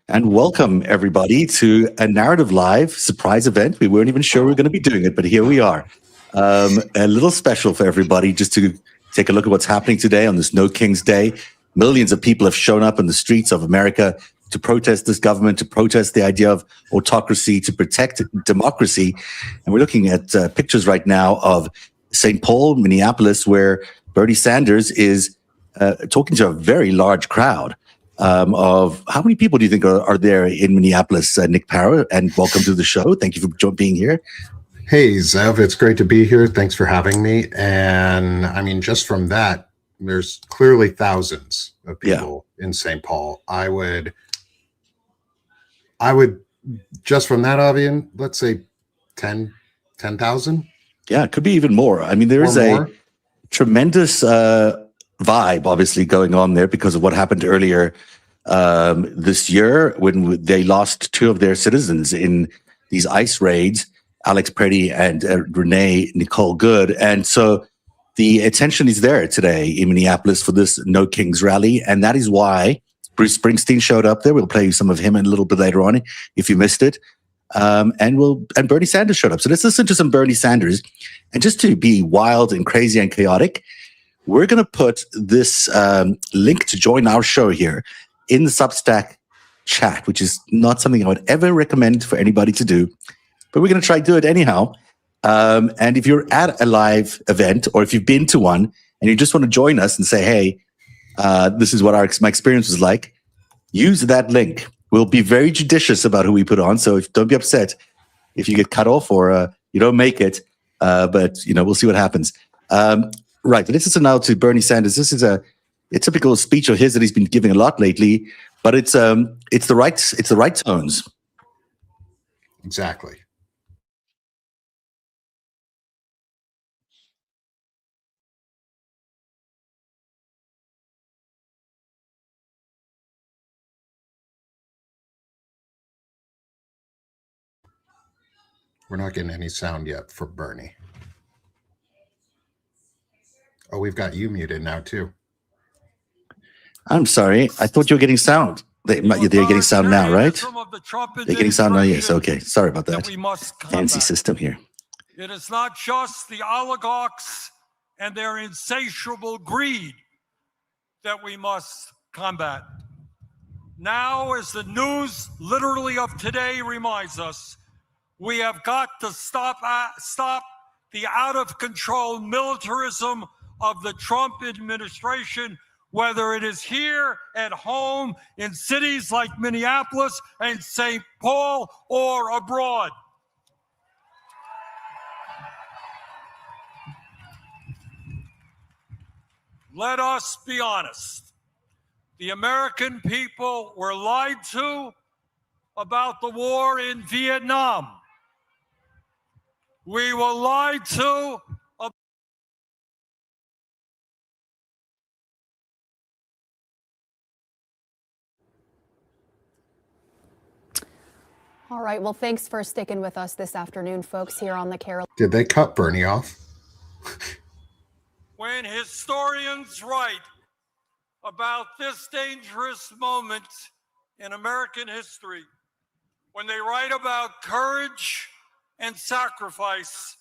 And welcome everybody to a Narrative Live surprise event. We weren't even sure we were going to be doing it, but here we are. A little special for everybody just to take a look at what's happening today on this No King's Day. Millions of people have shown up in the streets of America to protest this government, to protest the idea of autocracy, to protect democracy. And we're looking at pictures right now of St. Paul, Minneapolis, where Bernie Sanders is talking to a very large crowd. Of how many people do you think are there in Minneapolis, Nick Parra? And welcome to the show. Thank you for being here. Hey, Zev, it's great to be here. Thanks for having me. And I mean, just from that, there's clearly thousands of people in St. Paul. I would just from that audience, let's say 10,000. Yeah, it could be even more. I mean, there is a tremendous vibe obviously going on there because of what happened earlier this year when they lost two of their citizens in these ICE raids, Alex Pretty and Renee Nicole Good. And so the attention is there today in Minneapolis for this No Kings rally. And that is why Bruce Springsteen showed up there. We'll play you some of him a little bit later on if you missed it. And Bernie Sanders showed up. So let's listen to some Bernie Sanders. And just to be wild and crazy and chaotic, we're going to put this link to join our show here in the Substack chat, which is not something I would ever recommend for anybody to do, but we're going to try to do it anyhow. And if you're at a live event or if you've been to one and you just want to join us and say, hey, this is what my experience was like, use that link. We'll be very judicious about who we put on. So don't be upset if you get cut off or you don't make it. But, we'll see what happens. Right. Let's listen now to Bernie Sanders. This is a typical speech of his that he's been giving a lot lately, but it's the right tones. Exactly. We're not getting any sound yet for Bernie. Oh, we've got you muted now too. I'm sorry. I thought you were getting sound. They're getting sound now, right? They're getting sound now, yes. Okay. Sorry about that. Fancy system here. It is not just the oligarchs and their insatiable greed that we must combat. Now, as the news literally of today reminds us, we have got to stop the out-of-control militarism of the Trump administration, whether it is here at home in cities like Minneapolis and St. Paul or abroad. Let us be honest. The American people were lied to about the war in Vietnam. We were lied to. All right. Well, thanks for sticking with us this afternoon, folks, here on the Carol. Did they cut Bernie off? When historians write about this dangerous moment in American history, when they write about courage and sacrifice,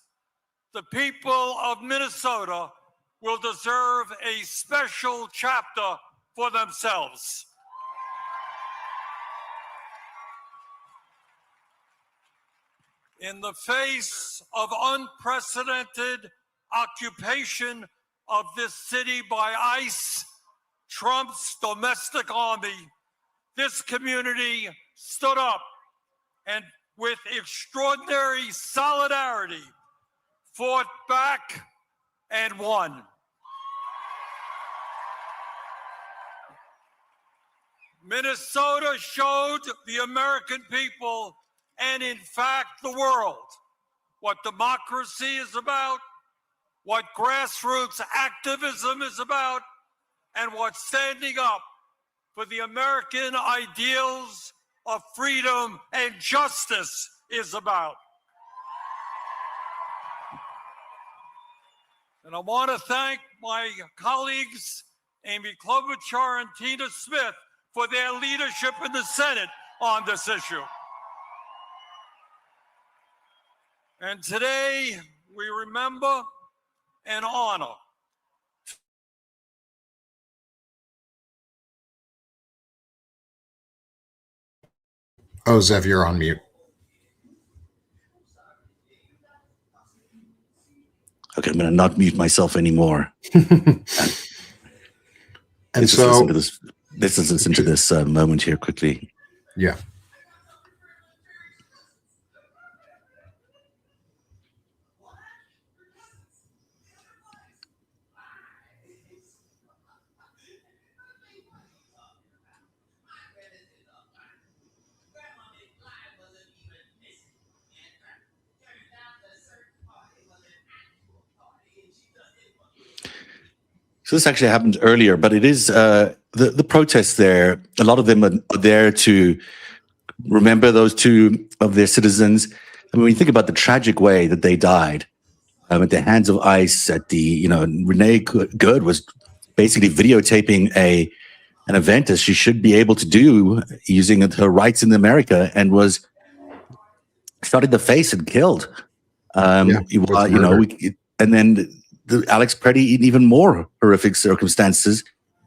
the people of Minnesota will deserve a special chapter for themselves. In the face of unprecedented occupation of this city by ICE, Trump's domestic army, this community stood up and with extraordinary solidarity fought back and won. Minnesota showed the American people and in fact the world what democracy is about, what grassroots activism is about, and what standing up for the American ideals of freedom and justice is about. And I want to thank my colleagues, Amy Klobuchar and Tina Smith, for their leadership in the Senate on this issue. And today we remember and honor Oh, Zev, you're on mute. Okay, I'm going to not mute myself anymore. And Let's so, let's listen to this moment here quickly. yeah. So this actually happened earlier, but it is the protests there. A lot of them are there to remember those two of their citizens. I mean, when you think about the tragic way that they died at the hands of ICE, Renee Good was basically videotaping an event as she should be able to do using her rights in America, and was shot in the face and killed. And then Alex Preddy in even more horrific circumstances,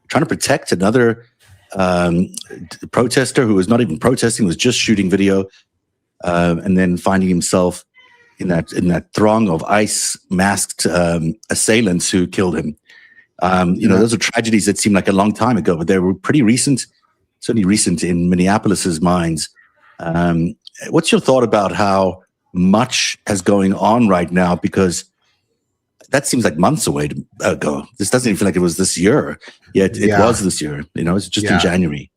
trying to protect another protester who was not even protesting, was just shooting video, and then finding himself in that throng of ICE masked assailants who killed him. Those are tragedies that seem like a long time ago, but they were pretty recent, certainly recent in Minneapolis's minds. What's your thought about how much is going on right now? Because that seems like months ago. This doesn't even feel like it was this year, yet it was this year. It's just in January.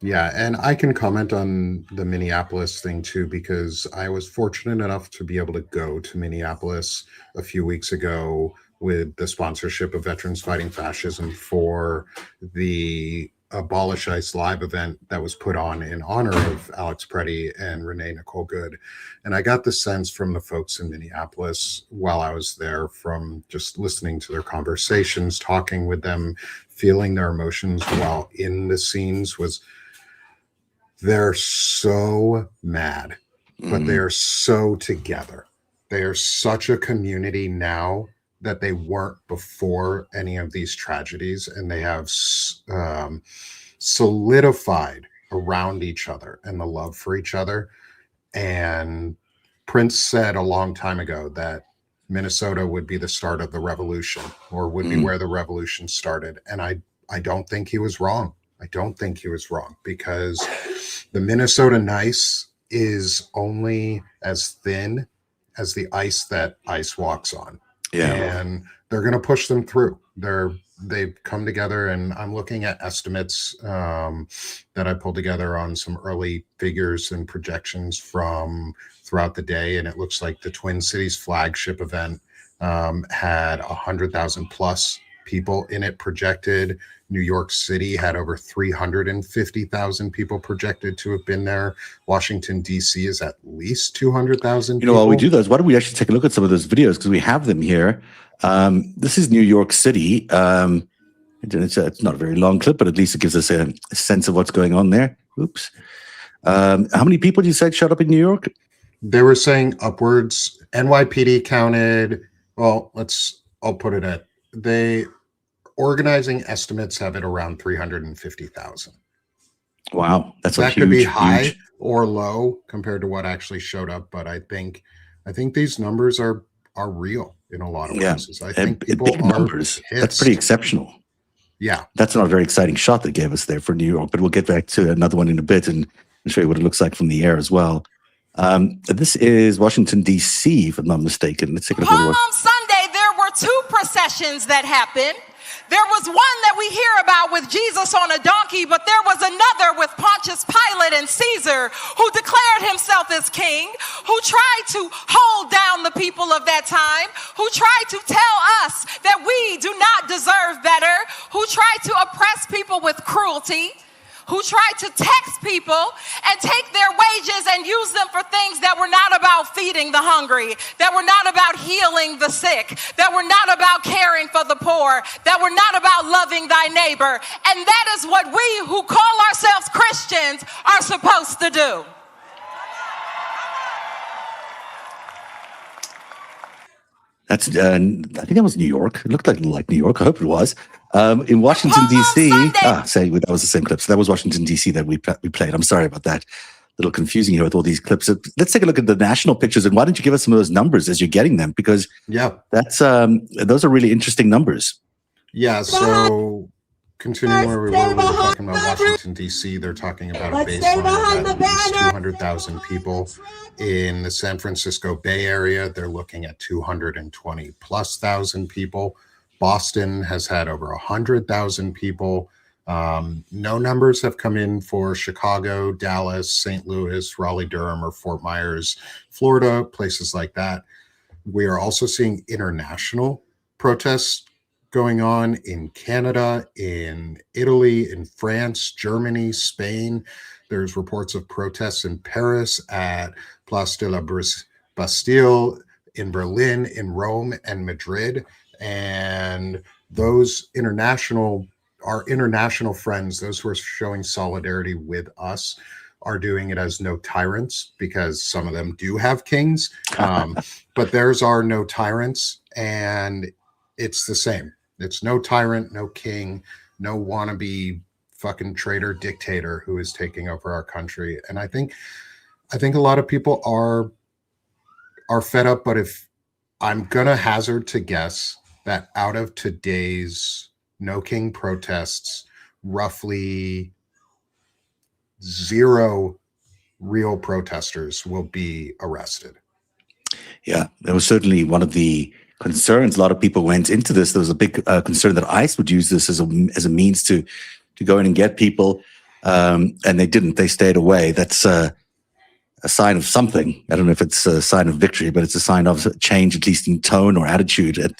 Yeah, and I can comment on the Minneapolis thing too, because I was fortunate enough to be able to go to Minneapolis a few weeks ago with the sponsorship of Veterans Fighting Fascism for the Abolish ICE live event that was put on in honor of Alex Preddy and Renee Nicole Good. And I got the sense from the folks in Minneapolis while I was there, from just listening to their conversations, talking with them, feeling their emotions while in the scenes, was they're so mad, but they're so together. They are such a community now that they weren't before any of these tragedies, and they have solidified around each other and the love for each other. And Prince said a long time ago that Minnesota would be the start of the revolution, or would be where the revolution started. And I don't think he was wrong. I don't think he was wrong, because the Minnesota nice is only as thin as the ice that ICE walks on. Yeah. And they're going to push them through. They've come together, and I'm looking at estimates that I pulled together on some early figures and projections from throughout the day. And it looks like the Twin Cities flagship event had 100,000 plus people in it projected. New York City had over 350,000 people projected to have been there. Washington, D.C. is at least 200,000 people. While we do those, why don't we actually take a look at some of those videos, because we have them here. This is New York City. It's not a very long clip, but at least it gives us a sense of what's going on there. Oops. How many people you said showed up in New York? They were saying upwards. NYPD counted, well, I'll put it at, organizing estimates have it around 350,000. Wow, that could be high or low compared to what actually showed up, but I think these numbers are real in a lot of places. I think people big numbers. That's pretty exceptional. Yeah, that's not a very exciting shot they gave us there for New York, but we'll get back to another one in a bit and show you what it looks like from the air as well. This is Washington, D.C., if I'm not mistaken. Let's take a look at Palm Sunday, there were two processions that happened. There was one that we hear about with Jesus on a donkey, but there was another with Pontius Pilate and Caesar, who declared himself as king, who tried to hold down the people of that time, who tried to tell us that we do not deserve better, who tried to oppress people with cruelty, who tried to tax people and take their wages and use them for things that were not about feeding the hungry, that were not about healing the sick, that were not about caring for the poor, that were not about loving thy neighbor. And that is what we who call ourselves Christians are supposed to do. That's I think that was New York. It looked like New York. I hope it was. In Washington D.C. That was the same clip. So that was Washington D.C. that we played. I'm sorry about that. A little confusing here with all these clips. Let's take a look at the national pictures, and why don't you give us some of those numbers as you're getting them? Because that's those are really interesting numbers. Yeah. So continuing where we were talking about Washington D.C. They're talking about a baseline of at least 200,000 people. In the San Francisco Bay Area, they're looking at 220 plus thousand people. Boston has had over 100,000 people. No numbers have come in for Chicago, Dallas, St. Louis, Raleigh-Durham, or Fort Myers, Florida, places like that. We are also seeing international protests going on in Canada, in Italy, in France, Germany, Spain. There's reports of protests in Paris at Place de la Bastille, in Berlin, in Rome, and Madrid. And those our international friends, those who are showing solidarity with us, are doing it as no tyrants, because some of them do have kings. But theirs are no tyrants, and it's the same. It's no tyrant, no king, no wannabe fucking traitor dictator who is taking over our country. And I think a lot of people are fed up. But if I'm gonna hazard to guess that out of today's no king protests, roughly 0 real protesters will be arrested. Yeah, that was certainly one of the concerns. A lot of people went into this. There was a big concern that ICE would use this as a means to go in and get people, and they didn't. They stayed away. That's a sign of something. I don't know if it's a sign of victory, but it's a sign of change, at least in tone or attitude at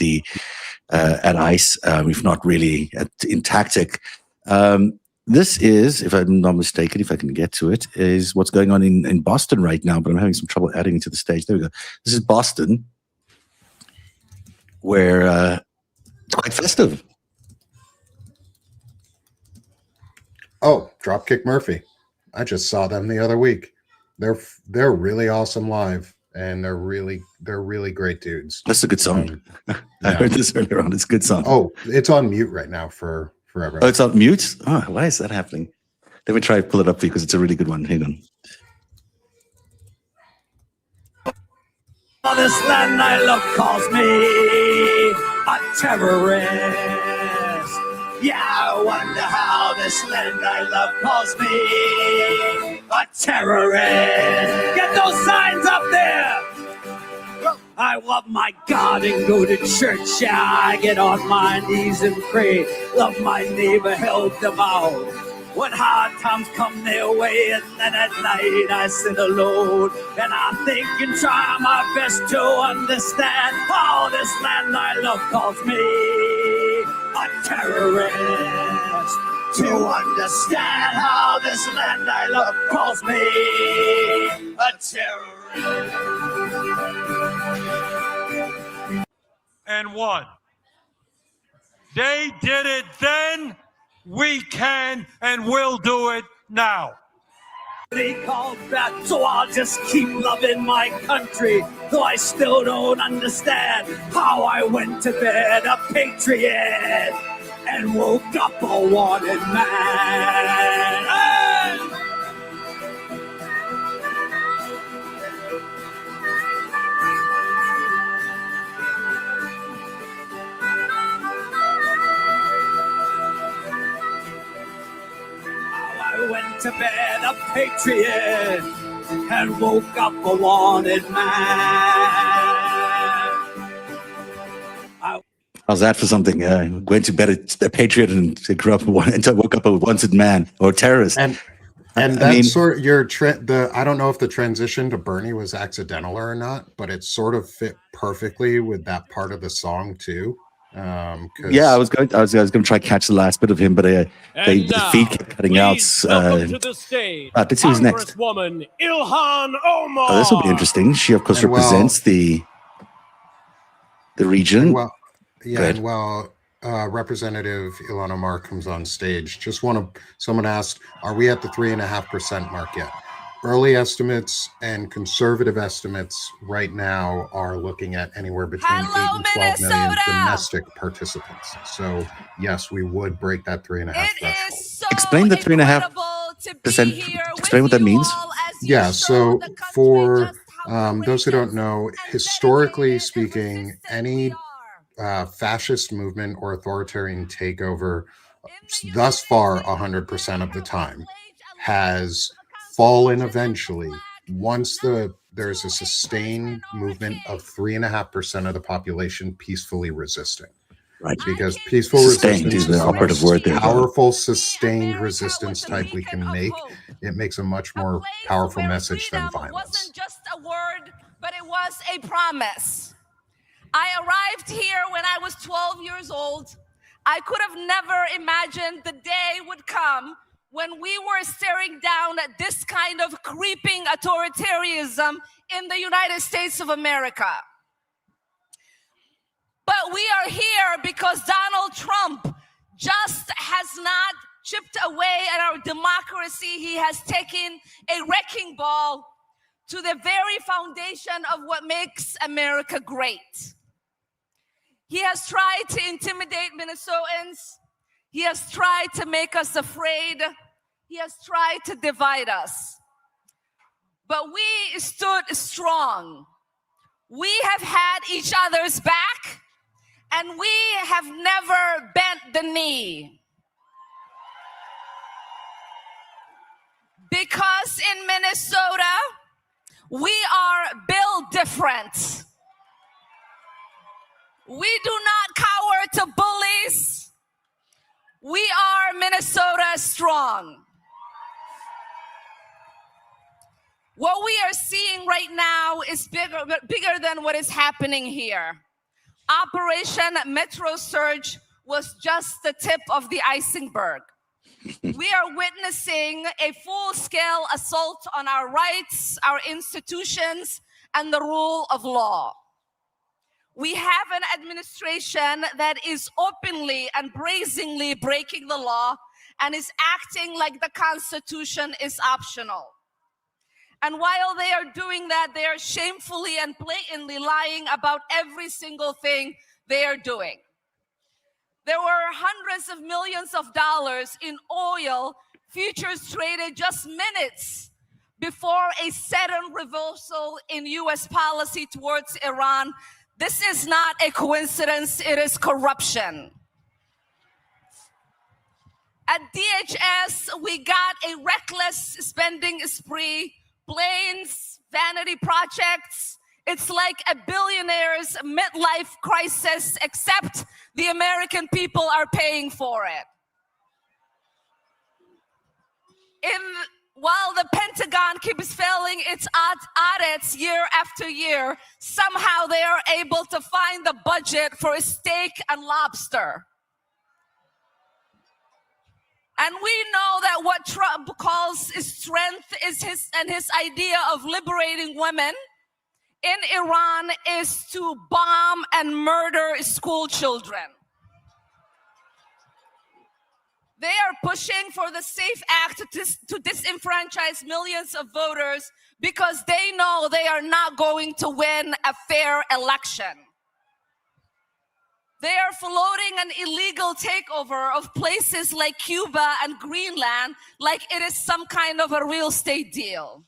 ICE, if not really in tactic. This is, if I'm not mistaken, if I can get to it, is what's going on in Boston right now, but I'm having some trouble adding it to the stage. There we go. This is Boston, where it's quite festive. Oh, Dropkick Murphy. I just saw them the other week. They're really awesome live, and they're really great dudes. That's a good song. I heard this earlier on. It's a good song. Oh, it's on mute right now for forever. Oh, it's on mute? Oh, why is that happening? Let me try to pull it up for you because it's a really good one. Hang on. This land I love calls me a terrorist. Yeah, I wonder how this land I love calls me a terrorist. Get those signs up there. I love my God and go to church. Yeah, I get on my knees and pray. Love my neighbor, help them out when hard times come their way. And then at night I sit alone and I think and try my best to understand how this land I love calls me a terrorist. To understand how this land I love calls me a terrorist. And won. They did it then. We can and will do it now. They called back, so I'll just keep loving my country, though I still don't understand how I went to bed a patriot and woke up a wanted man. Hey! I went to bed a patriot and woke up a wanted man. How's that for something? Went to bed a patriot and grew up and woke up a wanted man or terrorist. And that's sort of your I don't know if the transition to Bernie was accidental or not, but it sort of fit perfectly with that part of the song too. Yeah, I was going to try to catch the last bit of him, but the feed kept cutting out. To the stage, let's see who's next. Congresswoman Ilhan Omar. Oh, this will be interesting. She, of course, represents the region. Representative Ilhan Omar comes on stage. Someone asked, are we at the 3.5% mark yet? Early estimates and conservative estimates right now are looking at anywhere between 8 and 12 million domestic participants. So yes, we would break that 3.5 threshold. Explain the 3.5%. Explain what that means. Yeah, so for those who don't know, historically speaking, any fascist movement or authoritarian takeover thus far 100% of the time has fallen eventually once there's a sustained movement of 3.5% of the population peacefully resisting. Right. Because peaceful resistance is the operative word there. Powerful, sustained resistance type we can make. It makes a much more powerful message than violence. It wasn't just a word, but it was a promise. I arrived here when I was 12 years old. I could have never imagined the day would come when we were staring down at this kind of creeping authoritarianism in the United States of America. But we are here because Donald Trump just has not chipped away at our democracy. He has taken a wrecking ball to the very foundation of what makes America great. He has tried to intimidate Minnesotans. He has tried to make us afraid. He has tried to divide us. But we stood strong. We have had each other's back, and we have never bent the knee. Because in Minnesota, we are built different. We do not cower to bullies. We are Minnesota strong. What we are seeing right now is bigger than what is happening here. Operation Metro Surge was just the tip of the iceberg. We are witnessing a full-scale assault on our rights, our institutions, and the rule of law. We have an administration that is openly and brazenly breaking the law and is acting like the Constitution is optional. And while they are doing that, they are shamefully and blatantly lying about every single thing they are doing. There were hundreds of millions of dollars in oil futures traded just minutes before a sudden reversal in U.S. policy towards Iran. This is not a coincidence, it is corruption. At DHS, we got a reckless spending spree, planes, vanity projects. It's like a billionaire's midlife crisis, except the American people are paying for it. While the Pentagon keeps failing its audits year after year, somehow they are able to find the budget for steak and lobster. And we know that what Trump calls strength is his idea of liberating women in Iran is to bomb and murder school children. They are pushing for the SAFE Act to disenfranchise millions of voters because they know they are not going to win a fair election. They are floating an illegal takeover of places like Cuba and Greenland like it is some kind of a real estate deal.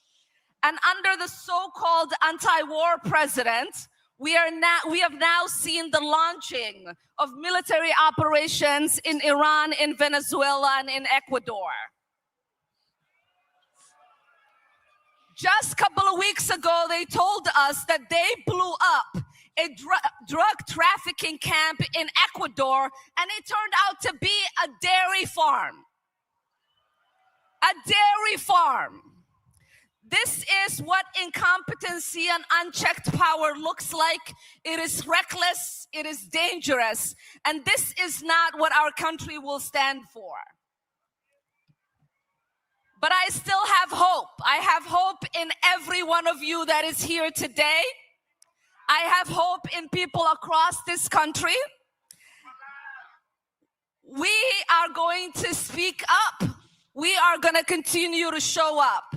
And under the so-called anti-war president, we have now seen the launching of military operations in Iran, in Venezuela, and in Ecuador. Just a couple of weeks ago, they told us that they blew up a drug trafficking camp in Ecuador, and it turned out to be a dairy farm. A dairy farm. This is what incompetency and unchecked power looks like. It is reckless, it is dangerous, and this is not what our country will stand for. But I still have hope. I have hope in every one of you that is here today. I have hope in people across this country. We are going to speak up. We are going to continue to show up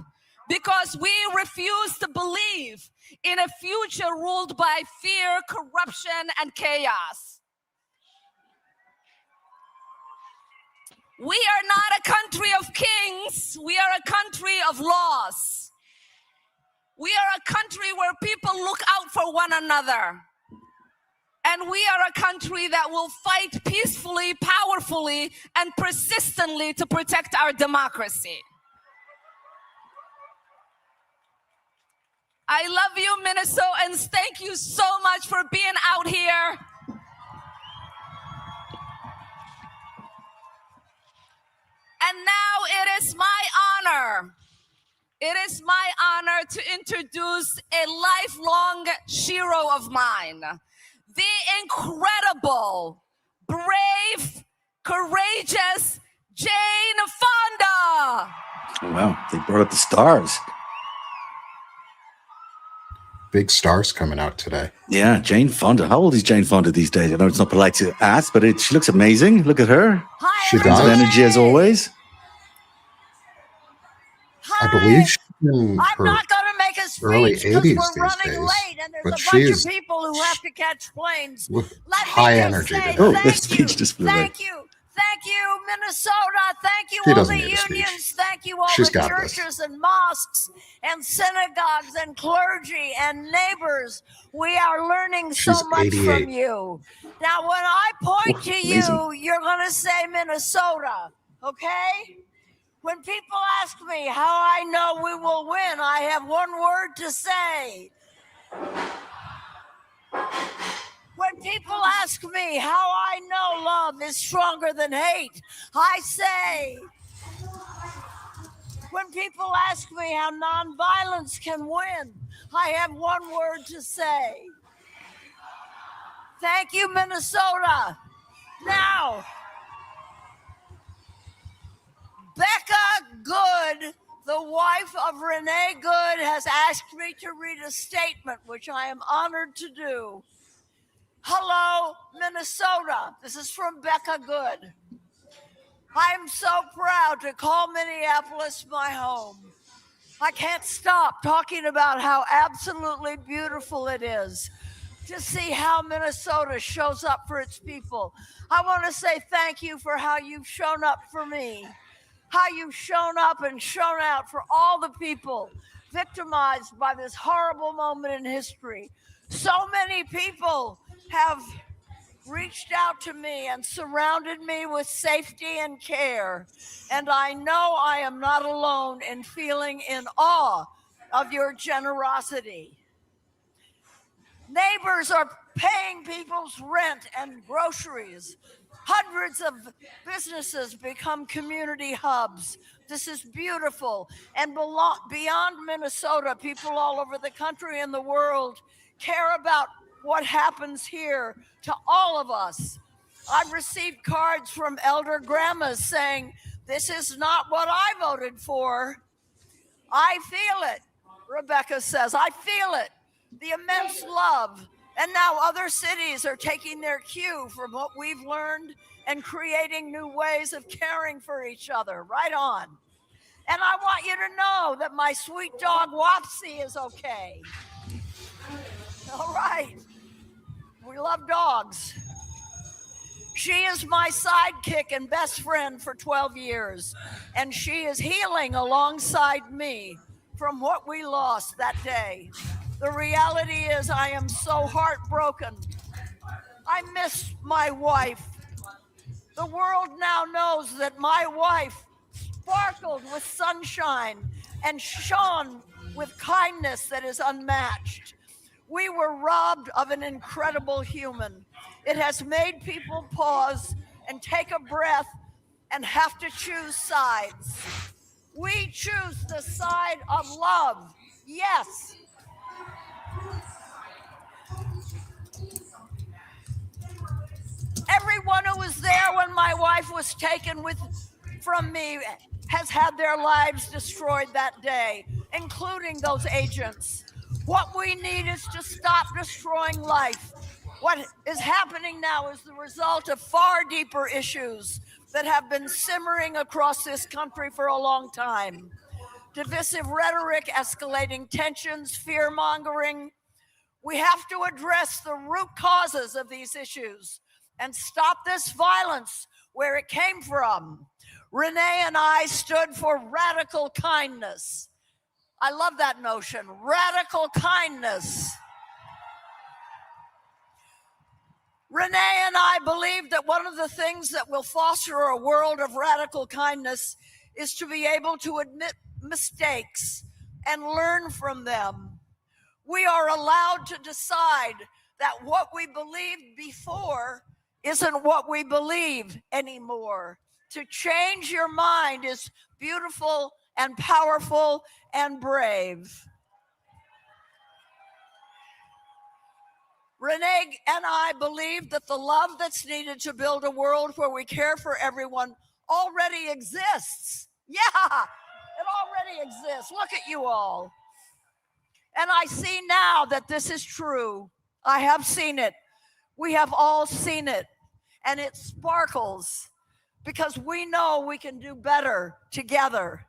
because we refuse to believe in a future ruled by fear, corruption, and chaos. We are not a country of kings. We are a country of laws. We are a country where people look out for one another. And we are a country that will fight peacefully, powerfully, and persistently to protect our democracy. I love you, Minnesotans. Thank you so much for being out here. And now it is my honor. It is my honor to introduce a lifelong hero of mine. The incredible, brave, courageous Jane Fonda. Oh, wow, they brought up the stars. Big stars coming out today. Yeah, Jane Fonda. How old is Jane Fonda these days? I know it's not polite to ask, but she looks amazing. Look at her. Hi, She Tons of does. energy as always. I believe she's in I'm her not going to make a early speech because 80s we're these running days, late and but there's a bunch she's of people who have to catch planes. with Let high me just energy say today. Oh, the thank speech you, just flew away. thank you, Minnesota. Thank you, She all doesn't the need a speech. unions. Thank you, all She's the got this. churches and mosques and synagogues and clergy and neighbors. We are learning so She's much 88. from you. Now, when I point to you, amazing. you're going to say Minnesota, okay? When people ask me how I know we will win, I have one word to say. When people ask me how I know love is stronger than hate, I say. When people ask me how nonviolence can win, I have one word to say. Thank you, Minnesota. Now, Becca Good, the wife of Renee Good, has asked me to read a statement, which I am honored to do. Hello, Minnesota. This is from Becca Good. I am so proud to call Minneapolis my home. I can't stop talking about how absolutely beautiful it is to see how Minnesota shows up for its people. I want to say thank you for how you've shown up for me, how you've shown up and shown out for all the people victimized by this horrible moment in history. So many people have reached out to me and surrounded me with safety and care. And I know I am not alone in feeling in awe of your generosity. Neighbors are paying people's rent and groceries. Hundreds of businesses become community hubs. This is beautiful. And beyond Minnesota, people all over the country and the world care about what happens here to all of us. I've received cards from elder grandmas saying, this is not what I voted for. I feel it, Rebecca says. I feel it, the immense love. And now other cities are taking their cue from what we've learned and creating new ways of caring for each other. Right on. And I want you to know that my sweet dog Wapsie is okay. All right. We love dogs. She is my sidekick and best friend for 12 years, and she is healing alongside me from what we lost that day. The reality is I am so heartbroken. I miss my wife. The world now knows that my wife sparkled with sunshine and shone with kindness that is unmatched. We were robbed of an incredible human. It has made people pause and take a breath and have to choose sides. We choose the side of love. Yes. Everyone who was there when my wife was taken from me has had their lives destroyed that day, including those agents. What we need is to stop destroying life. What is happening now is the result of far deeper issues that have been simmering across this country for a long time. Divisive rhetoric, escalating tensions, fear-mongering. We have to address the root causes of these issues and stop this violence where it came from. Renee and I stood for radical kindness. I love that notion, radical kindness. Renee and I believe that one of the things that will foster a world of radical kindness is to be able to admit mistakes and learn from them. We are allowed to decide that what we believed before isn't what we believe anymore. To change your mind is beautiful and powerful and brave. Renee and I believe that the love that's needed to build a world where we care for everyone already exists. Yeah, it already exists. Look at you all. And I see now that this is true. I have seen it. We have all seen it. And it sparkles because we know we can do better together.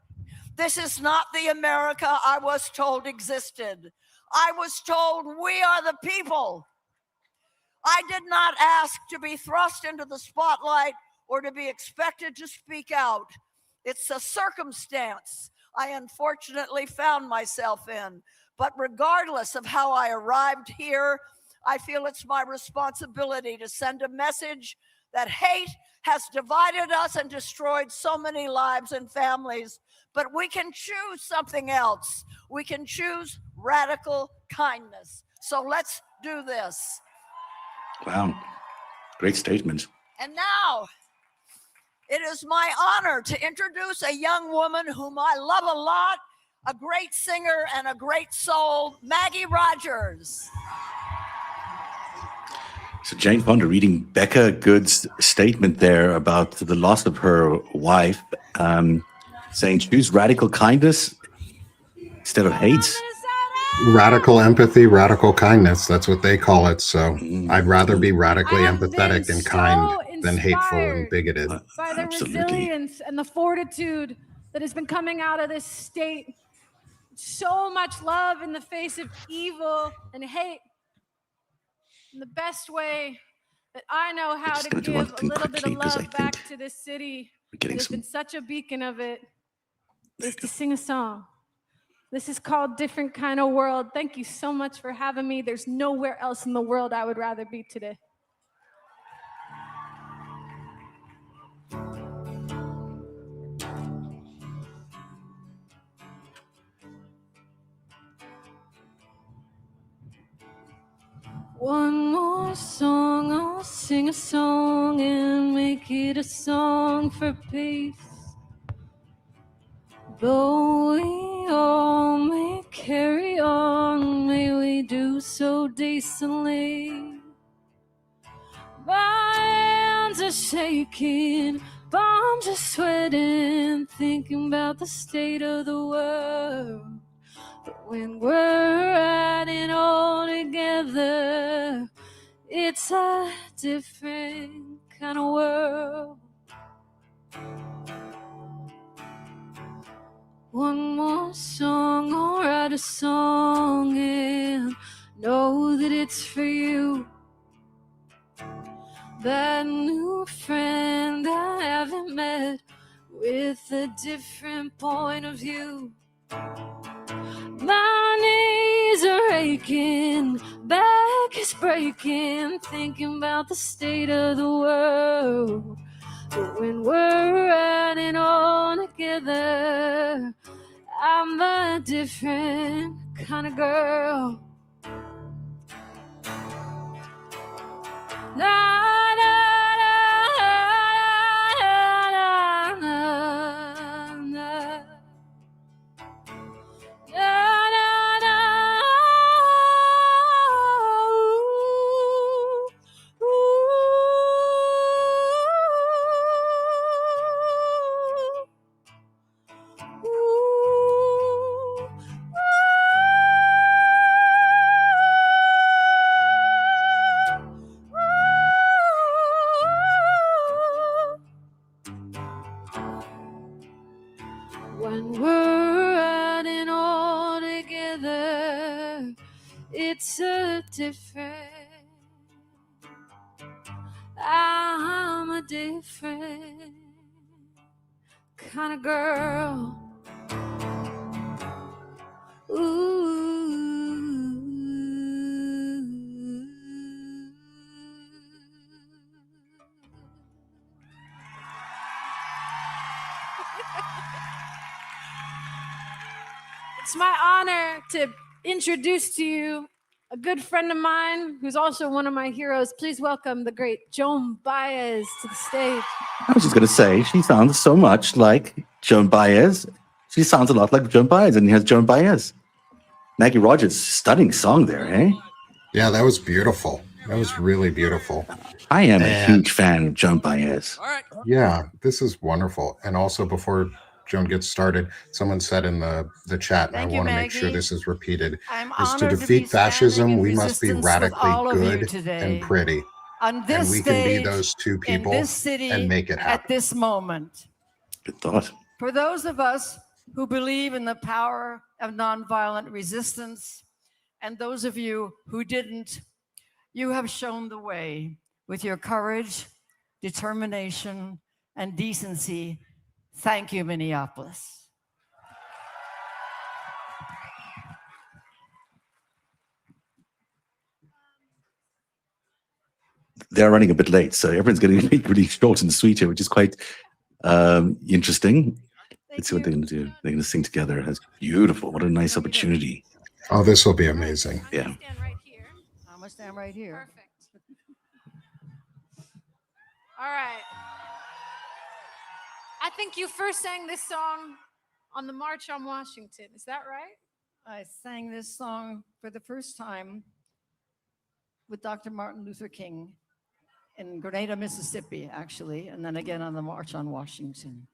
This is not the America I was told existed. I was told we are the people. I did not ask to be thrust into the spotlight or to be expected to speak out. It's a circumstance I unfortunately found myself in. But regardless of how I arrived here, I feel it's my responsibility to send a message that hate has divided us and destroyed so many lives and families. But we can choose something else. We can choose radical kindness. So let's do this. Wow. Great statement. And now, it is my honor to introduce a young woman whom I love a lot, a great singer and a great soul, Maggie Rogers. So Jane Fonda reading Becca Good's statement there about the loss of her wife, saying choose radical kindness instead of hate. Radical empathy, radical kindness. That's what they call it. So I'd rather be radically empathetic and kind than hateful and bigoted. By the resilience and the fortitude that has been coming out of this state. So much love in the face of evil and hate. And the best way that I know how to give a little bit of love back to this city, it's been such a beacon of it, is to sing a song. This is called Different Kind of World. Thank you so much for having me. There's nowhere else in the world I would rather be today. One more song, I'll sing a song and make it a song for peace. Though we all may carry on, may we do so decently. My hands are shaking, palms are sweating, thinking about the state of the world. But when we're riding all together, it's a different kind of world. One more song, I'll write a song and know that it's for you. That new friend I haven't met with a different point of view. My knees are aching, back is breaking, thinking about the state of the world. But when we're riding all together, I'm a different kind of girl. Na, na, na, na, na, na. When we're riding all together, it's a different. I'm a different kind of girl. It's my honor to introduce to you a good friend of mine who's also one of my heroes. Please welcome the great Joan Baez to the stage. I was just going to say, she sounds so much like Joan Baez. She sounds a lot like Joan Baez, and here's Joan Baez. Maggie Rogers, stunning song there, eh? Yeah, that was beautiful. That was really beautiful. I am a huge fan of Joan Baez. Yeah, this is wonderful. And also, before Joan gets started, someone said in the chat, and I want to make sure this is repeated, is to defeat fascism, we must be radically good and pretty. On this and we can be those two people in this city and make it happen. At this moment. Good thought. For those of us who believe in the power of nonviolent resistance, and those of you who didn't, you have shown the way with your courage, determination, and decency. Thank you, Minneapolis. They're running a bit late, so everyone's going to be really short and sweet here, which is quite interesting. Let's see what they're going to do. They're going to sing together. That's beautiful. What a nice opportunity. Oh, this will be amazing. Yeah. I'm going to stand right here. Perfect. All right. I think you first sang this song on the March on Washington. Is that right? I sang this song for the first time with Dr. Martin Luther King in Grenada, Mississippi, actually, and then again on the March on Washington.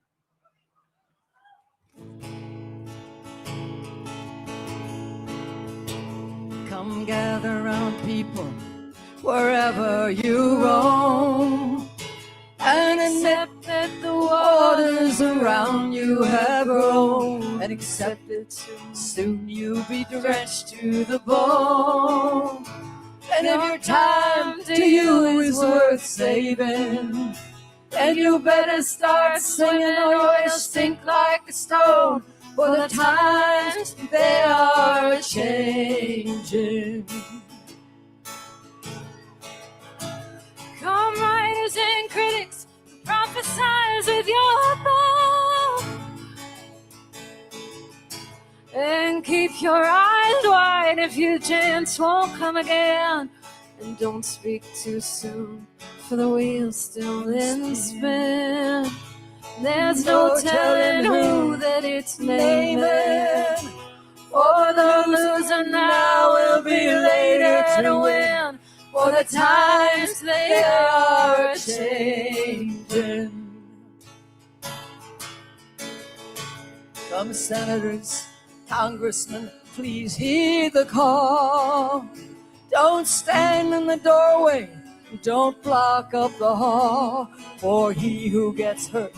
Come gather round, people, wherever you roam, and accept that the waters around you have grown, and accept it soon you'll be drenched to the bone. And if your time to you is worth saving, then you better start singing or you'll sink like a stone. For the times, they are a-changing. Come, writers and critics, prophesize with your thought, and keep your eyes wide if your chance won't come again. And don't speak too soon, for the wheel's still in spin. There's no telling who that it's naming, for the loser now will be later to win. For the times, they are a-changing. Come, senators, congressmen, please heed the call. Don't stand in the doorway, don't block up the hall, for he who gets hurt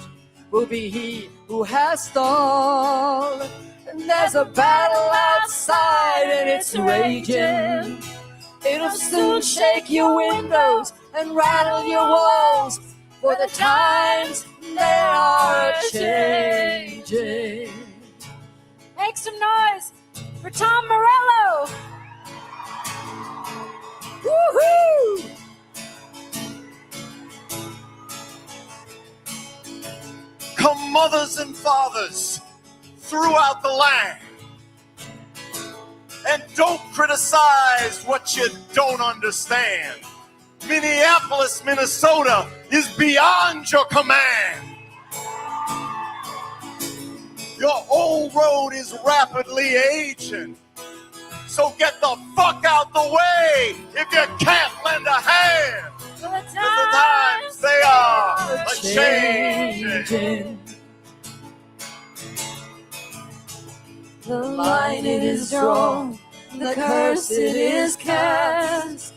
will be he who has stalled. And there's a battle outside and it's raging. It'll soon shake your windows and rattle your walls, for the times, they are a-changing. Make some noise for Tom Morello. Woohoo! Come, mothers and fathers throughout the land, and don't criticize what you don't understand. Minneapolis, Minnesota is beyond your command. Your old road is rapidly aging, so get the fuck out the way if you can't lend a hand. For the times, they are a-changing. The line it is drawn, the curse it is cast.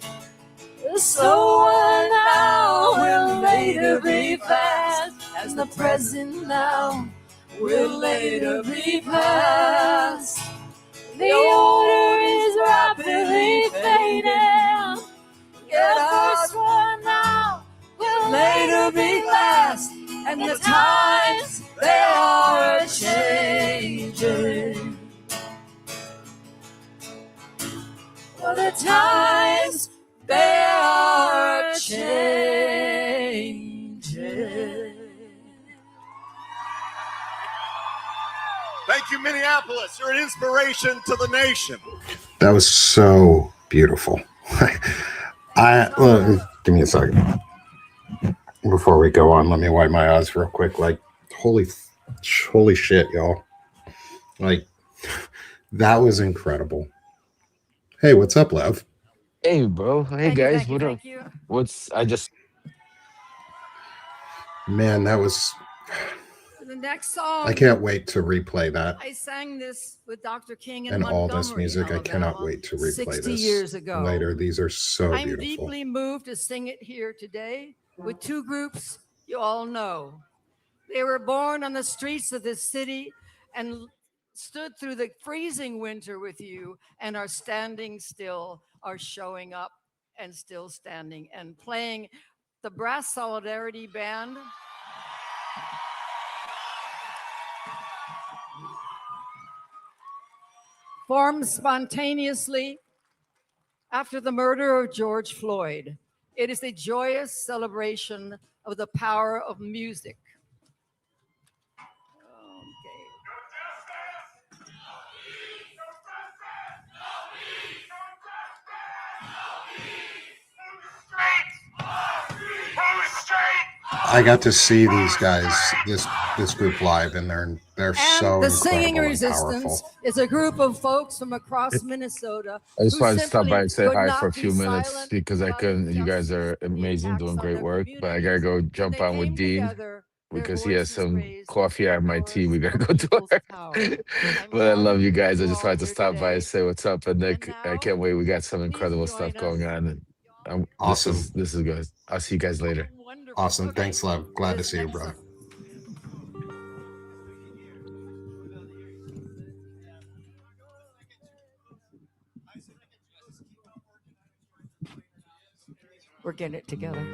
The slow one now will later be fast, as the present now will later be past. The order is rapidly fading. Get the first one now will later be last. And the times, they are changing. For the times, they are changing. Thank you, Minneapolis. You're an inspiration to the nation. That was so beautiful. Give me a second. Before we go on, let me wipe my eyes real quick. Like, holy shit, y'all. Like, that was incredible. Hey, what's up, Lev? Hey, bro. Hey, guys. What up? Man, that was... The next song. I can't wait to replay that. I sang this with Dr. King in And all Montgomery, this music. I cannot Alabama, wait to replay 60 this years ago. later. These are so I'm beautiful. deeply moved to sing it here today with two groups you all know. They were born on the streets of this city and stood through the freezing winter with you and are standing still, are showing up and still standing and playing. The Brass Solidarity Band. Formed spontaneously after the murder of George Floyd. It is a joyous celebration of the power of music. I got to see these guys, this group live, and they're so The Singing incredible and Resistance powerful. is a group of folks from across Minnesota. I just who wanted to stop by and say simply hi could for a not few be minutes silent because I about couldn't. You guys are amazing, doing great work. But I gotta go jump on with Dean because he has some coffee out of my tea. We gotta go to work. But I love you guys. I just wanted to stop by and say what's up. And Nick, I can't wait. We got some incredible stuff going on. And Awesome. This is good. I'll see you guys later. Awesome. Thanks, Lev. Glad to see you, brother. We're getting it together.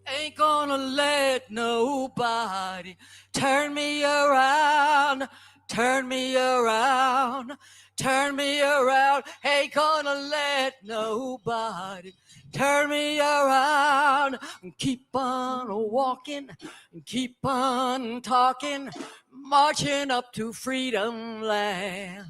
Ain't gonna let nobody turn me around, turn me around, turn me around. Ain't gonna let nobody turn me around. Keep on walking, keep on talking, marching up to freedom land.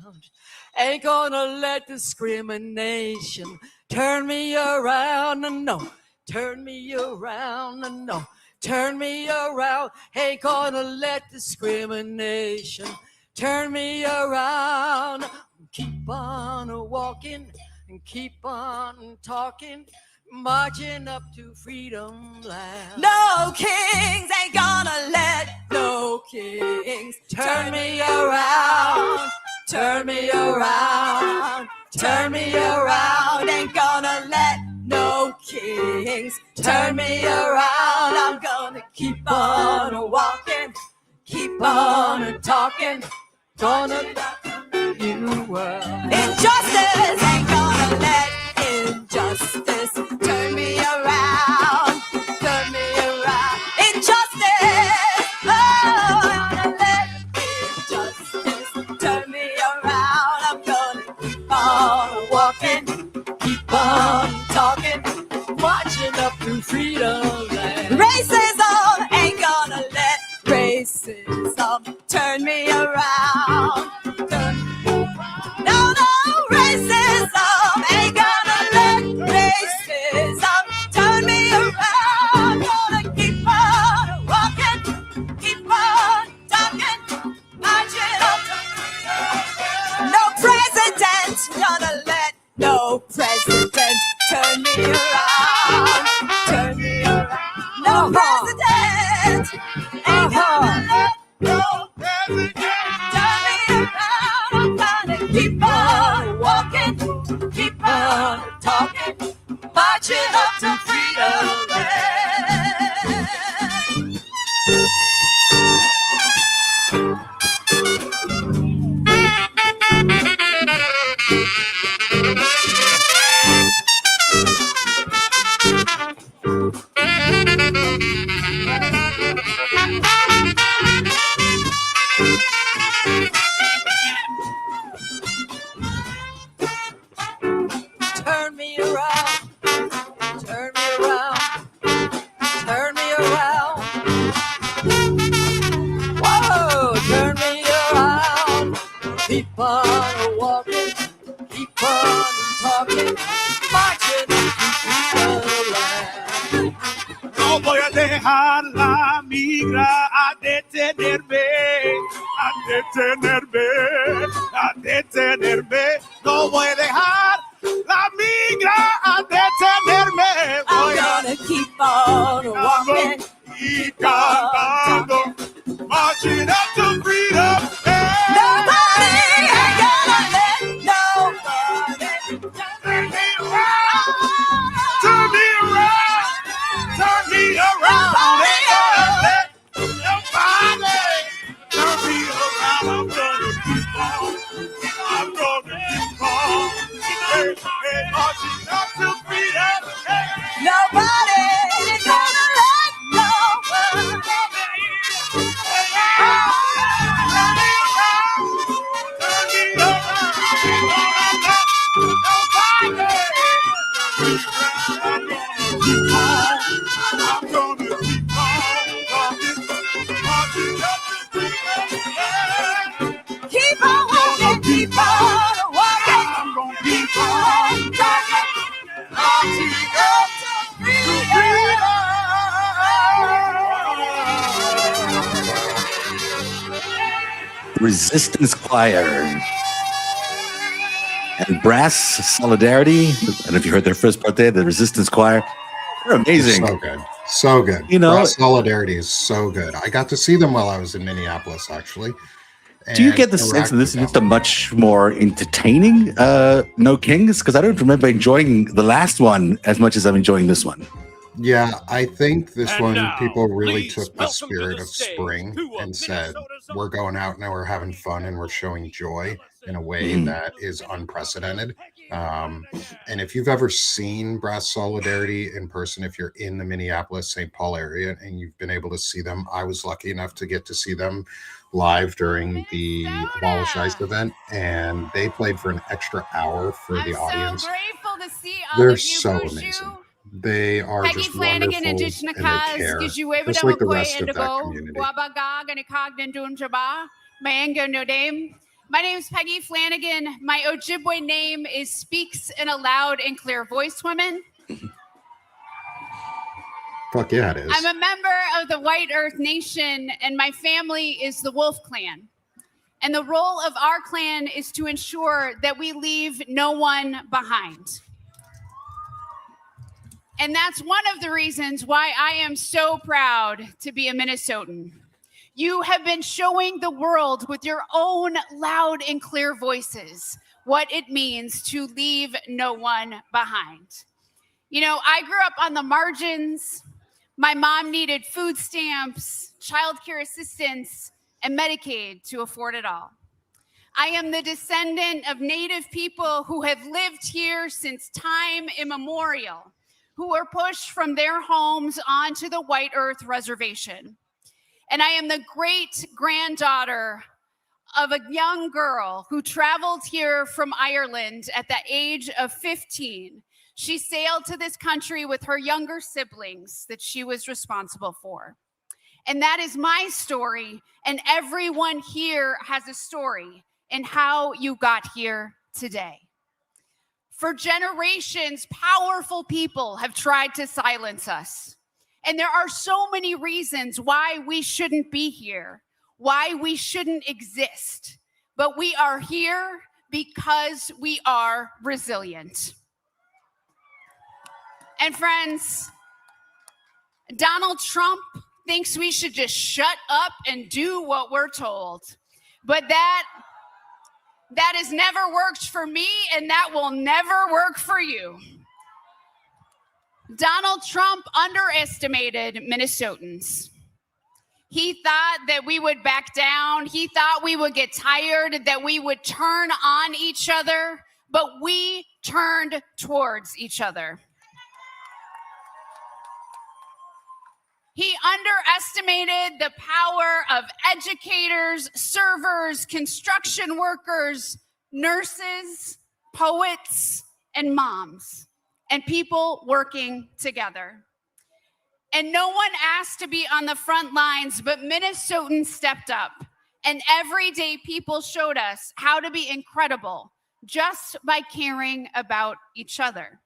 Ain't gonna let discrimination turn me around, no. Turn me around, no. Turn me around. Ain't gonna let discrimination turn me around. Keep on walking and keep on talking, marching up to freedom land. No kings ain't gonna let No kings turn me around, turn me around, turn me around. ain't gonna let No kings turn me around. I'm gonna keep on walking, keep on talking, gonna let you world. injustice ain't gonna let injustice turn me around, turn me around. Injustice, oh, I'm gonna let injustice turn me around. I'm gonna keep on walking, Keep on talking, marching up to freedom land. racism ain't gonna let racism turn me around. No, racism ain't gonna let racism turn me around. Gonna keep on walking, keep on talking, marching up. No president gonna let no president turn me around, turn me around. No president ain't gonna let no president turn me around. I'm gonna keep on walking, keep on talking, marching up to freedom land. Turn me around, turn me around, turn me around. Whoa, turn me around. Keep on walking, keep on talking, marching to the land. No voy a dejar la migra a detenerme, a detenerme, a detenerme. No voy a dejar la migra a detenerme. I'm gonna keep on walking, keep cantando, marching up to freedom. Nobody ain't gonna let nobody turn me around, turn me around, turn me around. Ain't gonna let nobody turn me around. I'm gonna keep on, I'm gonna keep on, hey, hey, marching up to freedom. Hey. Nobody ain't gonna let nobody. Keep on walking, keep on walking. I'm gonna keep on talking, marching up to freedom. Resistance Choir and Brass Solidarity. I don't know if you heard their first part there, the Resistance Choir. They're amazing. So good. So good. You know, Brass Solidarity is so good. I got to see them while I was in Minneapolis, actually. Do you get the sense that this is just a much more entertaining No Kings? Because I don't remember enjoying the last one as much as I'm enjoying this one. Yeah, I think this And one, now, people really please took the welcome to spirit the of stage spring two of and said, Minnesota's we're going out and we're having fun and we're showing joy in a way that is unprecedented. And if you've ever seen Brass Solidarity in person, if you're in the Minneapolis, St. Paul area and you've been able to see them, I was lucky enough to get to see them live during the Abolish ICE event, and they played for an extra hour for the audience. So grateful to see all They're of you. so amazing. They are Peggy just Flanagan wonderful, and and they care, just like the rest of that community. My name is Peggy Flanagan. My Ojibwe name is Speaks in a Loud and Clear Voice Woman. Fuck yeah, it is. I'm a member of the White Earth Nation, and my family is the Wolf Clan. And the role of our clan is to ensure that we leave no one behind. And that's one of the reasons why I am so proud to be a Minnesotan. You have been showing the world with your own loud and clear voices what it means to leave no one behind. You know, I grew up on the margins. My mom needed food stamps, childcare assistance, and Medicaid to afford it all. I am the descendant of Native people who have lived here since time immemorial, who were pushed from their homes onto the White Earth Reservation. And I am the great-granddaughter of a young girl who traveled here from Ireland at the age of 15. She sailed to this country with her younger siblings that she was responsible for. And that is my story, and everyone here has a story in how you got here today. For generations, powerful people have tried to silence us. And there are so many reasons why we shouldn't be here, why we shouldn't exist. But we are here because we are resilient. And friends, Donald Trump thinks we should just shut up and do what we're told. But that That has never worked for me, and that will never work for you. Donald Trump underestimated Minnesotans. He thought that we would back down. He thought we would get tired, that we would turn on each other, but we turned towards each other. He underestimated the power of educators, servers, construction workers, nurses, poets, and moms, and people working together. And no one asked to be on the front lines, but Minnesotans stepped up. And everyday people showed us how to be incredible just by caring about each other.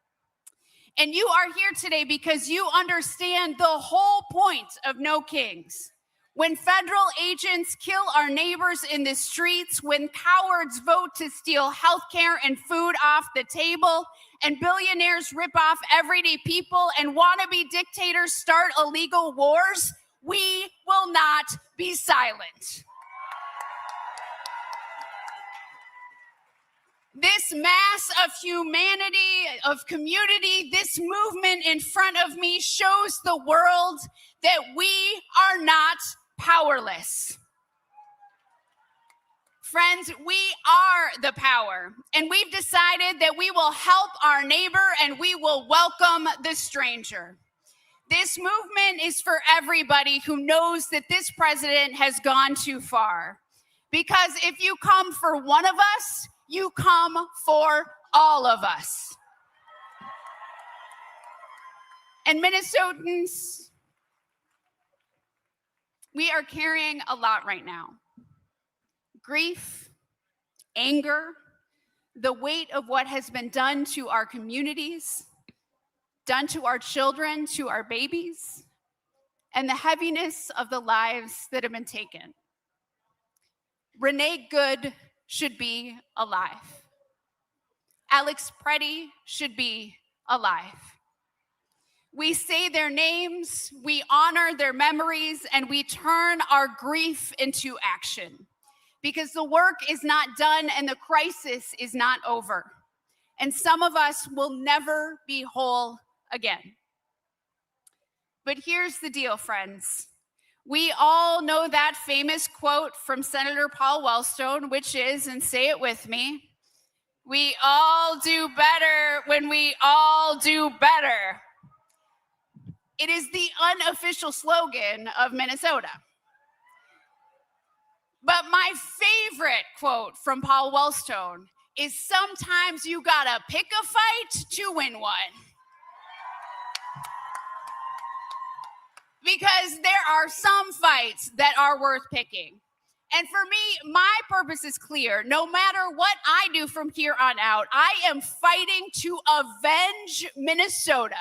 And you are here today because you understand the whole point of No Kings. When federal agents kill our neighbors in the streets, when cowards vote to steal healthcare and food off the table, and billionaires rip off everyday people and wannabe dictators start illegal wars, we will not be silent. This mass of humanity, of community, this movement in front of me shows the world that we are not powerless. Friends, we are the power, and we've decided that we will help our neighbor and we will welcome the stranger. This movement is for everybody who knows that this president has gone too far. Because if you come for one of us, you come for all of us. And Minnesotans, we are carrying a lot right now. Grief, anger, the weight of what has been done to our communities, done to our children, to our babies, and the heaviness of the lives that have been taken. Renee Good should be alive. Alex Preddy should be alive. We say their names, we honor their memories, and we turn our grief into action. Because the work is not done and the crisis is not over. And some of us will never be whole again. But here's the deal, friends. We all know that famous quote from Senator Paul Wellstone, which is, and say it with me, we all do better when we all do better. It is the unofficial slogan of Minnesota. But my favorite quote from Paul Wellstone is sometimes you gotta pick a fight to win one. Because there are some fights that are worth picking. And for me, my purpose is clear. No matter what I do from here on out, I am fighting to avenge Minnesota.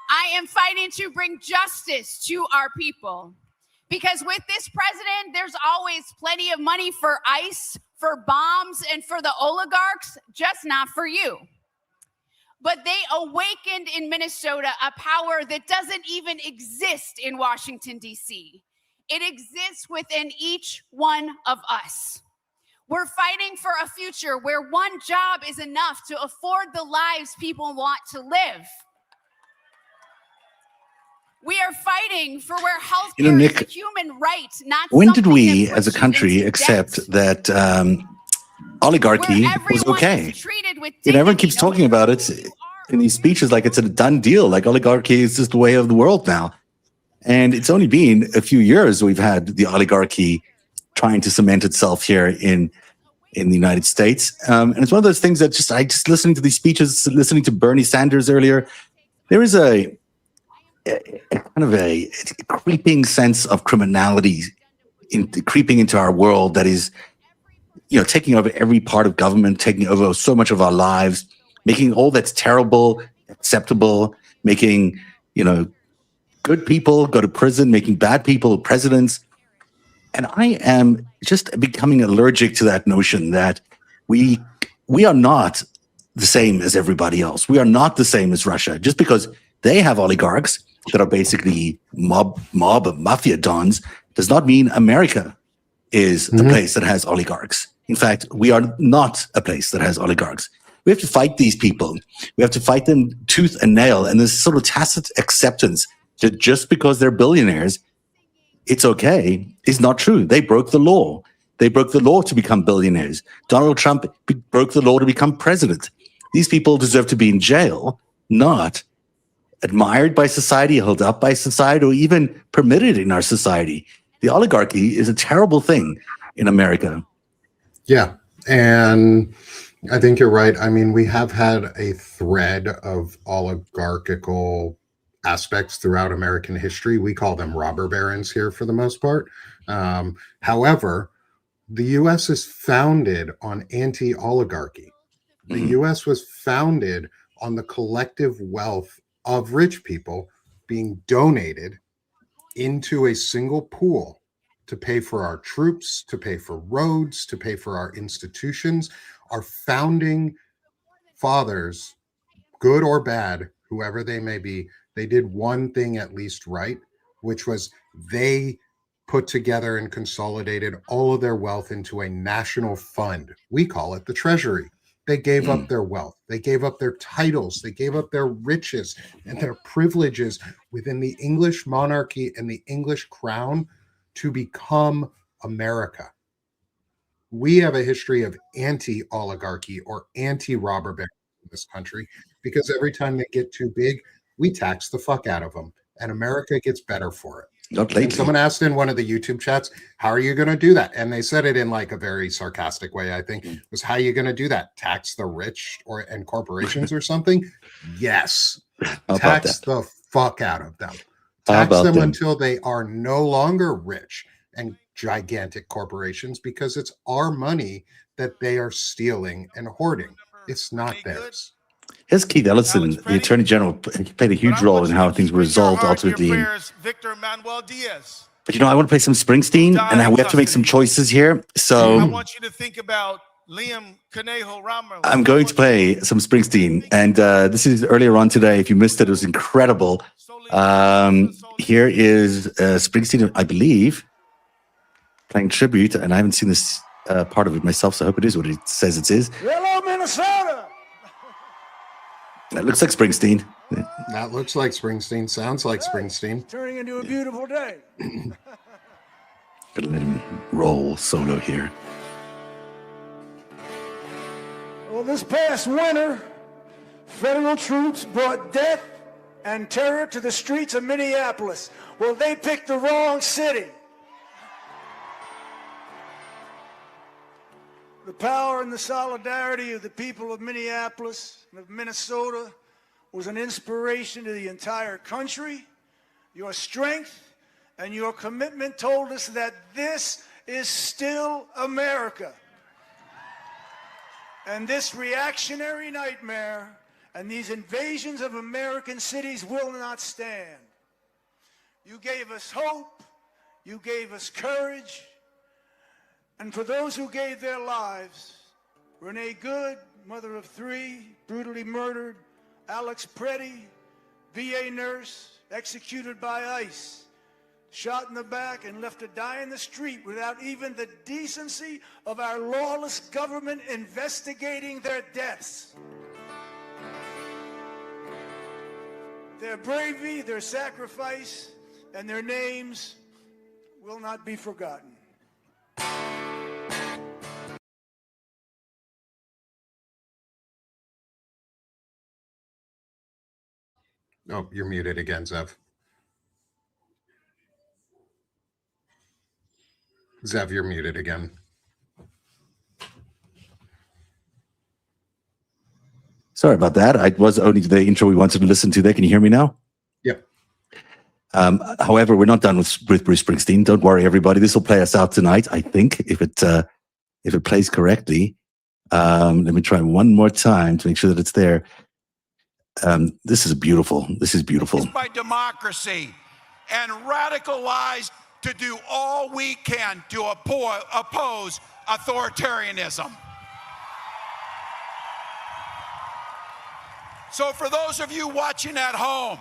I am fighting to bring justice to our people. Because with this president, there's always plenty of money for ICE, for bombs, and for the oligarchs, just not for you. But they awakened in Minnesota a power that doesn't even exist in Washington, D.C. It exists within each one of us. We're fighting for a future where one job is enough to afford the lives people want to live. We are fighting for where healthcare Nick, is a human right, not when something did we, that as a puts you country, into accept debt. that oligarchy was okay? Everyone keeps talking about it in these speeches like it's a done deal, like oligarchy is just the way of the world now. And it's only been a few years we've had the oligarchy trying to cement itself here in the United States. And it's one of those things that just listening to these speeches, listening to Bernie Sanders earlier, there is a kind of a creeping sense of criminality creeping into our world that is, taking over every part of government, taking over so much of our lives, making all that's terrible acceptable, making, good people go to prison, making bad people presidents. And I am just becoming allergic to that notion that we are not the same as everybody else. We are not the same as Russia. Just because they have oligarchs that are basically mob mafia dons does not mean America is the place that has oligarchs. In fact, we are not a place that has oligarchs. We have to fight these people. We have to fight them tooth and nail. And this sort of tacit acceptance that just because they're billionaires, it's okay, is not true. They broke the law. They broke the law to become billionaires. Donald Trump broke the law to become president. These people deserve to be in jail, not admired by society, held up by society, or even permitted in our society. The oligarchy is a terrible thing in America. Yeah. And I think you're right. I mean, we have had a thread of oligarchical aspects throughout American history. We call them robber barons here for the most part. However, the U.S. is founded on anti-oligarchy. The U.S. was founded on the collective wealth of rich people being donated into a single pool to pay for our troops, to pay for roads, to pay for our institutions. Our founding fathers, good or bad, whoever they may be, they did one thing at least right, which was they put together and consolidated all of their wealth into a national fund. We call it the Treasury. They gave up their wealth. They gave up their titles. They gave up their riches and their privileges within the English monarchy and the English crown to become America. We have a history of anti-oligarchy or anti-robber barons in this country because every time they get too big, we tax the fuck out of them, and America gets better for it. Not lately. And someone asked in one of the YouTube chats, how are you going to do that? And they said it in like a very sarcastic way, I think, was how are you going to do that? Tax the rich and corporations or something? Yes. Tax the fuck out of them. Tax them until they are no longer rich and gigantic corporations because it's our money that they are stealing and hoarding. It's not theirs. Here's Keith Ellison, the Attorney General, played a huge role in how things were resolved ultimately. But I want to play some Springsteen, and we have to make some choices here. So I want you to think about Liam Conejo Ramos. I'm going to play some Springsteen, and this is earlier on today. If you missed it, it was incredible. Here is Springsteen, I believe, playing tribute, and I haven't seen this part of it myself, so I hope it is what it says it is. Hello, Minnesota. That looks like Springsteen. That looks like Springsteen. Sounds like Springsteen. Turning into a beautiful day. Gonna let him roll solo here. Well, this past winter, federal troops brought death and terror to the streets of Minneapolis. Well, they picked the wrong city. The power and the solidarity of the people of Minneapolis and of Minnesota was an inspiration to the entire country. Your strength and your commitment told us that this is still America. And this reactionary nightmare and these invasions of American cities will not stand. You gave us hope. You gave us courage. And for those who gave their lives, Renee Good, mother of 3, brutally murdered, Alex Preddy, VA nurse, executed by ICE, shot in the back and left to die in the street without even the decency of our lawless government investigating their deaths. Their bravery, their sacrifice, and their names will not be forgotten. Oh, you're muted again, Zev. Zev, you're muted again. Sorry about that. I was only the intro we wanted to listen to there. Can you hear me now? Yep. However, we're not done with Bruce Springsteen. Don't worry, everybody. This will play us out tonight, I think, if it plays correctly. Let me try one more time to make sure that it's there. This is beautiful. This is beautiful. By democracy and radicalized to do all we can to oppose authoritarianism. So for those of you watching at home,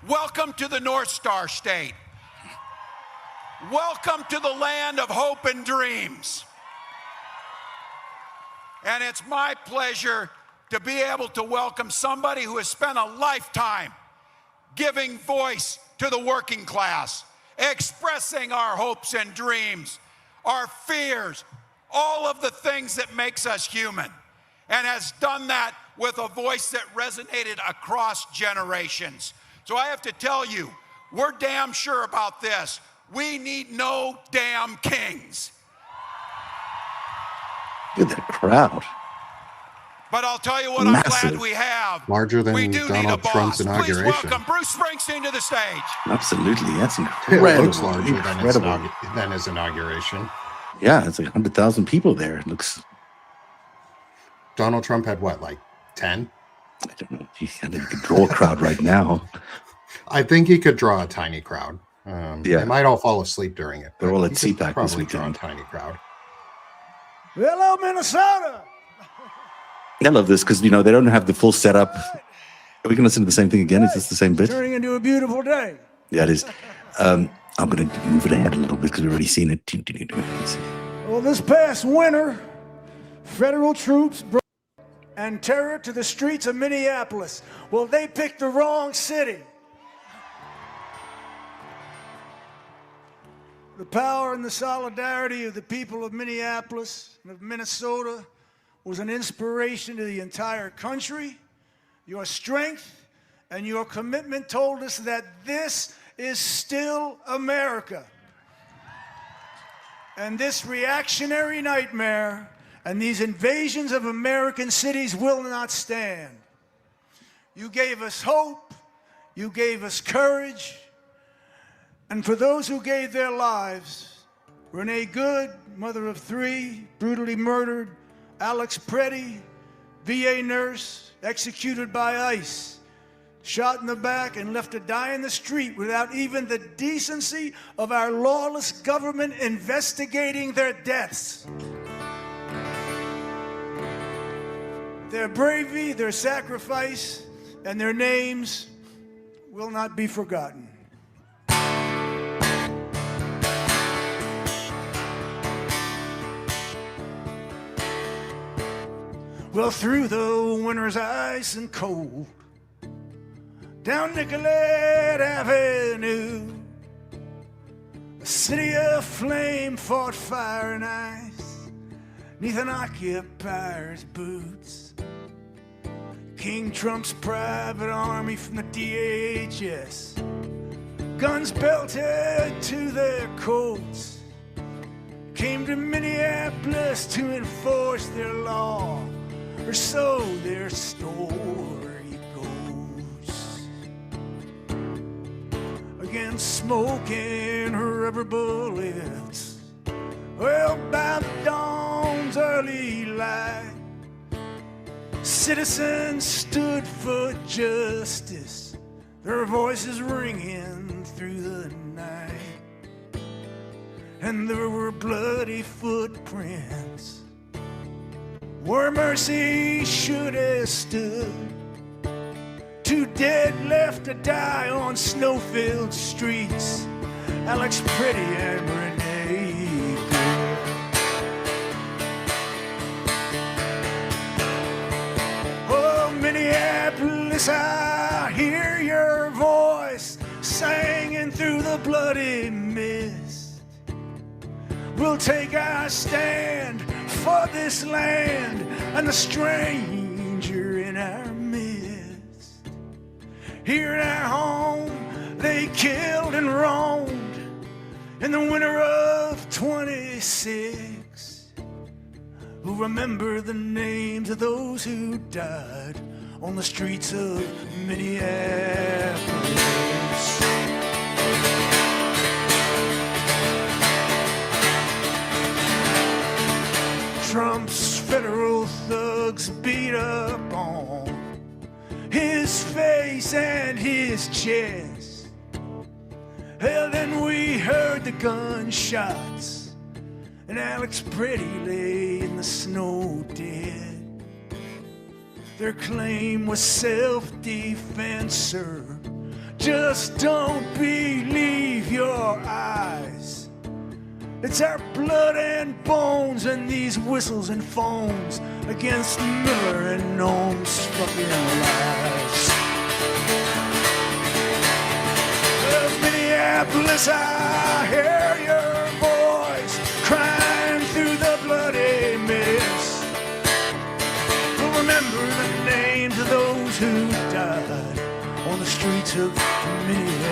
welcome to the North Star State. Welcome to the land of hope and dreams. And it's my pleasure to be able to welcome somebody who has spent a lifetime giving voice to the working class, expressing our hopes and dreams, our fears, all of the things that makes us human, and has done that with a voice that resonated across generations. So I have to tell you, we're damn sure about this. We need no damn kings. Look at that crowd. But I'll tell you what, Massive. I'm glad we have. Larger than we do Donald need a boss. Trump's Please inauguration. welcome Bruce Springsteen to the stage. Absolutely. That's It incredible. looks larger Incredible. than his inauguration. Yeah, it's like 100,000 people there. It looks, Donald Trump had what, like 10? I don't know. He could draw a crowd right now. I think he could draw a tiny crowd. Yeah. They might all fall asleep during it. They're but all he at could CPAC this probably draw a weekend. tiny crowd. Hello, Minnesota. I love this because, you know, they don't have the full setup. We can listen to the same thing again. Is this the same bit? Turning into a beautiful day. Yeah, it is. I'm going to move it ahead a little bit because we've already seen it. Well, this past winter, federal troops brought and terror to the streets of Minneapolis. Well, they picked the wrong city. The power and the solidarity of the people of Minneapolis and of Minnesota was an inspiration to the entire country. Your strength and your commitment told us that this is still America. And this reactionary nightmare and these invasions of American cities will not stand. You gave us hope, you gave us courage, and for those who gave their lives, Renee Good, mother of 3, brutally murdered, Alex Preddy, VA nurse, executed by ICE, shot in the back and left to die in the street without even the decency of our lawless government investigating their deaths. Their bravery, their sacrifice, and their names will not be forgotten. Well, through the winter's ice and cold, down Nicollet Avenue, a city of flame fought fire and ice, 'neath an occupier's boots. King Trump's private army from the DHS, guns belted to their coats, came to Minneapolis to enforce their law, or so their story goes. Against smoke and rubber bullets, well, by dawn's early light, citizens stood for justice, their voices ringing through the night. And there were bloody footprints where mercy should have stood. 2 dead left to die on snow-filled streets, Alex Preddy and Renee Good. Oh, Minneapolis, I hear your voice singing through the bloody mist. We'll take our stand for this land and the stranger in our midst. Here in our home, they killed and roamed in the winter of 26. Who remember the names of those who died on the streets of Minneapolis? Trump's federal thugs beat up on his face and his chest. Hell, then we heard the gunshots, and Alex Preddy lay in the snow dead. Their claim was self-defense, sir. Just don't believe your eyes. It's our blood and bones and these whistles and phones against Miller and Noam's fucking lies. Minneapolis, I hear your voice crying through the bloody mist. We'll remember the names of those who died on the streets of Minneapolis.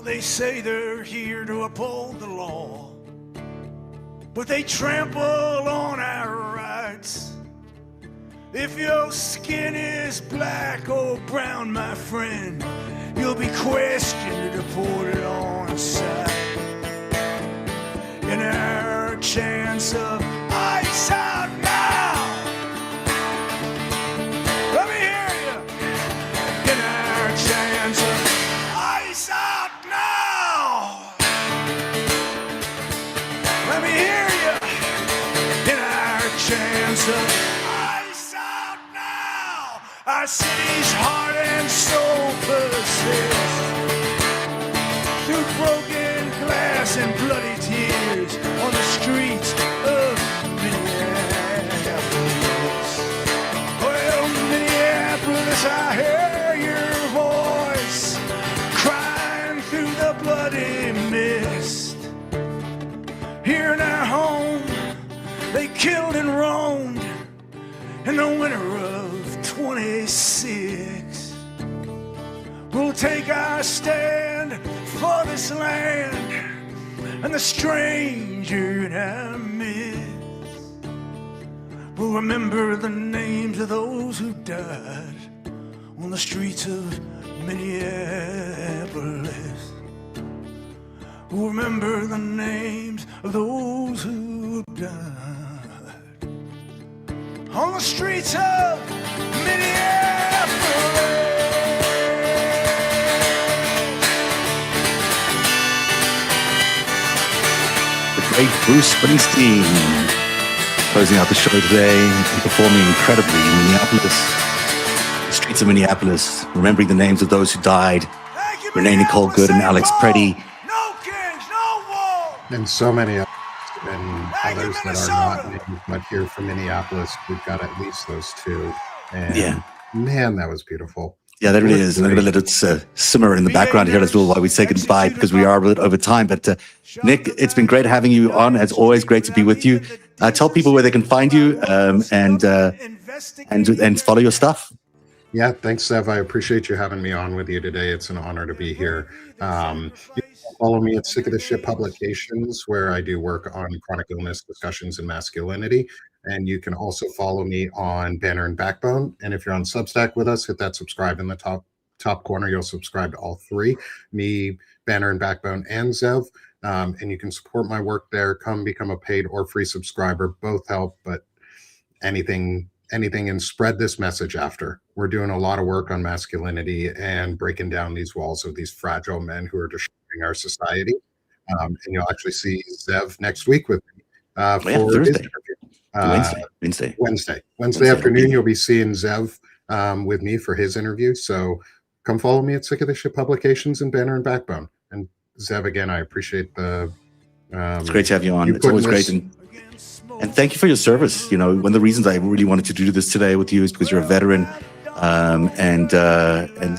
They say they're here to uphold the law, but they trample on our rights. If your skin is black or brown, my friend, you'll be questioned and deported on sight. In our chance of ice out now, let me hear you. In our chance of ice out now, let me hear you. In our chance of ice out now, our city's heart and soul persist through broken glass and bloody tears on the streets of Minneapolis. Well, Minneapolis, I hear your voice crying through the bloody mist. Here in our home, they killed and roamed in the winter of 26. We'll take our stand for this land and the stranger in our midst. We'll remember the names of those who died on the streets of Minneapolis. We'll remember the names of those who died on the streets of Minneapolis. Great Bruce Springsteen closing out the show today and performing incredibly in Minneapolis, the streets of Minneapolis, remembering the names of those who died. Renee Nicole Good and Alex Preddy. And so many others, and others that are not named, but here from Minneapolis, we've got at least those two. And yeah, man, that was beautiful. Yeah, that really is. And I'm going to let it simmer in the background here as well while we say goodbye, because we are a bit over time. But Nick, it's been great having you on. As always, great to be with you. Tell people where they can find you and follow your stuff. Yeah, thanks, Zev. I appreciate you having me on with you today. It's an honor to be here. You can follow me at Sick of the Shit Publications, where I do work on chronic illness discussions and masculinity. And you can also follow me on Banner and Backbone. And if you're on Substack with us, hit that subscribe in the top corner. You'll subscribe to all three, me, Banner and Backbone, and Zev. And you can support my work there. Come become a paid or free subscriber. Both help, but anything, and spread this message after. We're doing a lot of work on masculinity and breaking down these walls of these fragile men who are destroying our society. And you'll actually see Zev next week with me for his interview. Wednesday afternoon, you'll be seeing Zev with me for his interview. So come follow me at Sick of the Shit Publications and Banner and Backbone. And Zev, again, I appreciate the. It's great to have you on. It's always great. And thank you for your service. You know, one of the reasons I really wanted to do this today with you is because you're a veteran, and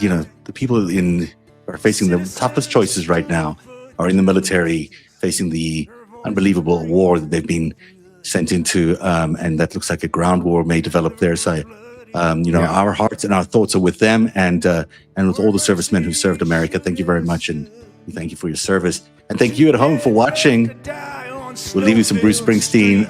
you know, the people are facing the toughest choices right now are in the military, facing the unbelievable war that they've been sent into, and that looks like a ground war may develop there. So, you know, our hearts and our thoughts are with them and with all the servicemen who served America. Thank you very much, and we thank you for your service. And thank you at home for watching. We'll leave you some Bruce Springsteen.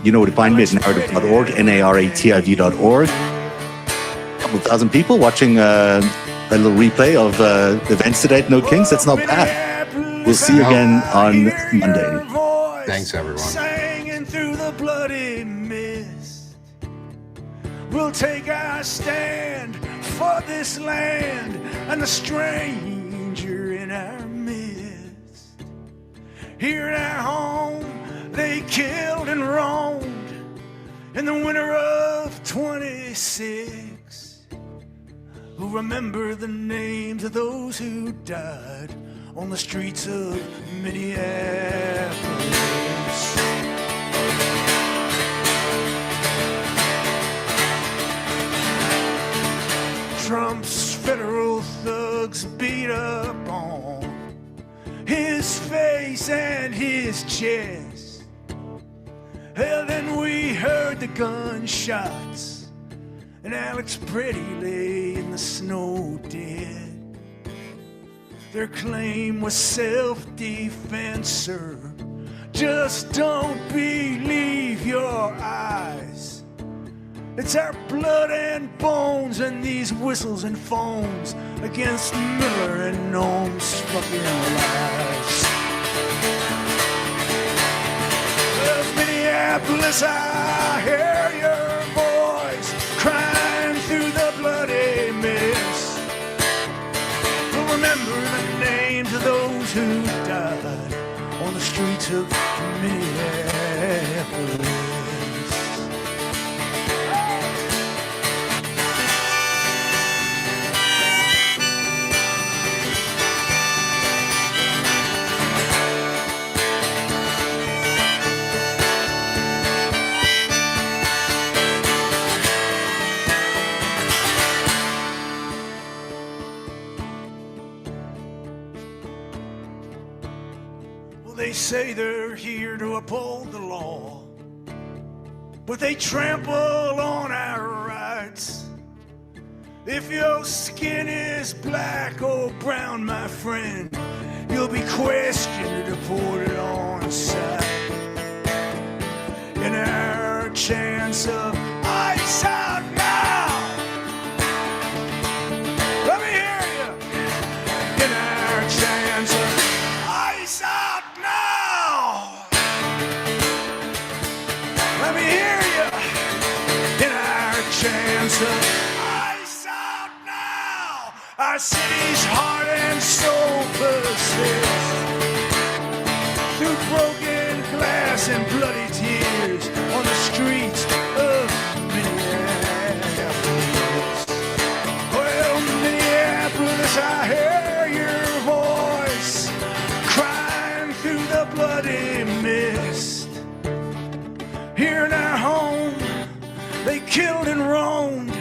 You know where to find me at narrative.org, narrativ.org. A couple thousand people watching a little replay of the events today at No Kings. That's not bad. We'll see you again on Monday. Thanks, everyone. Through the bloody We'll take our stand for this land and the stranger in our midst. Here in our home, they killed and roamed in the winter of 26. Who remember the names of those who died on the streets of Minneapolis? Trump's federal thugs beat up on his face and his chest. Hell, then we heard the gunshots, and Alex Pretty lay in the snow dead. Their claim was self-defense, sir. Just don't believe your eyes. It's our blood and bones and these whistles and phones against Miller and Nome's fucking lies. Well, Minneapolis, I hear your voice crying through the bloody mist. We'll remember the names of those who died on the streets of Minneapolis. They say they're here to uphold the law, but they trample on our rights. If your skin is black or brown, my friend, you'll be questioned, deported on sight. In our chance of ice out now, let me hear you. In our chance of ice out now, let me hear you. In our chance of ice out now, our city's heart and soul persist through broken glass and bloody tears on the streets of Minneapolis. Well, Minneapolis, I hear your voice crying through the bloody mist. Here in our home, they killed and roamed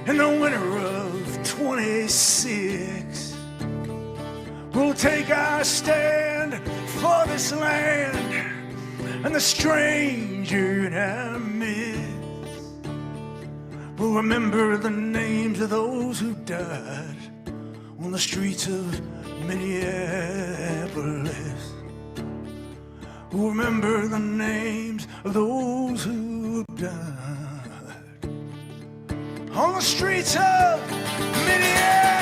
in the winter of 26. We'll take our stand for this land and the stranger in our midst. We'll remember the names of those who died on the streets of Minneapolis. We'll remember the names of those who died on the streets of Minneapolis.